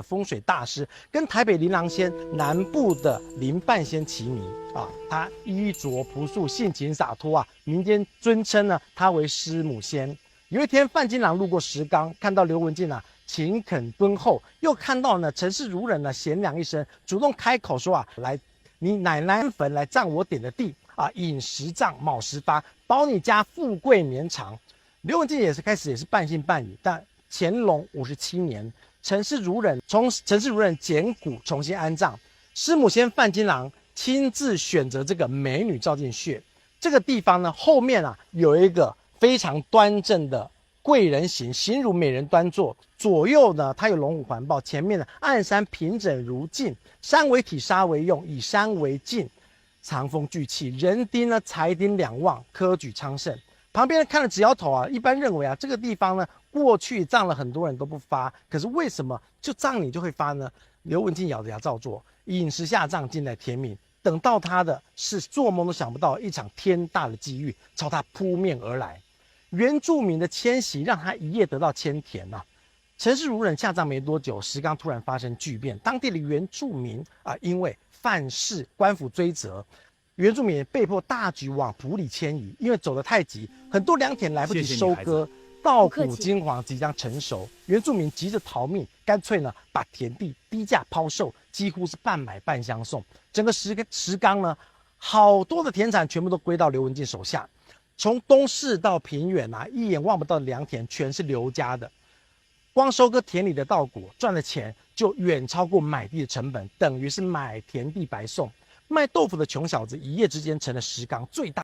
风水大师，跟台北琳琅仙南部的林半仙齐名啊。他衣着朴素，性情洒脱啊，民间尊称呢他为师母仙。有一天，范金郎路过石冈，看到刘文静啊勤恳敦厚，又看到呢陈氏孺人呢闲聊一声，主动开口说啊，来你奶奶坟来占我点的地啊，寅时涨，卯时发，保你家富贵绵长。刘文静开始半信半疑，但乾隆57年。陈氏孺人捡骨重新安葬，师母仙范金郎亲自选择这个美女照进穴。这个地方呢，后面啊有一个非常端正的贵人形，形如美人端坐，左右呢它有龙虎环抱，前面呢暗山平整如镜，山为体，沙为用，以山为镜，藏风聚气，人丁呢财丁两旺，科举昌盛。旁边人看了直摇头啊，一般认为啊，这个地方呢，过去葬了很多人都不发，可是为什么就葬你就会发呢？刘文静咬着牙照做，饮食下葬，近在天命。等到他的是做梦都想不到一场天大的机遇朝他扑面而来，原住民的迁徙让他一夜得到千田啊。陈氏孺人下葬没多久，石冈突然发生巨变，当地的原住民啊，因为犯事官府追责。原住民被迫大举往埔里迁移，因为走得太急，很多良田来不及收割，稻谷金黄即将成熟，原住民急着逃命，干脆呢把田地低价抛售，几乎是半买半相送。整个石冈呢，好多的田产全部都归到刘文静手下，从东市到平原啊，一眼望不到的良田全是刘家的。光收割田里的稻谷赚的钱就远超过买地的成本，等于是买田地白送。卖豆腐的穷小子一夜之间成了石冈最大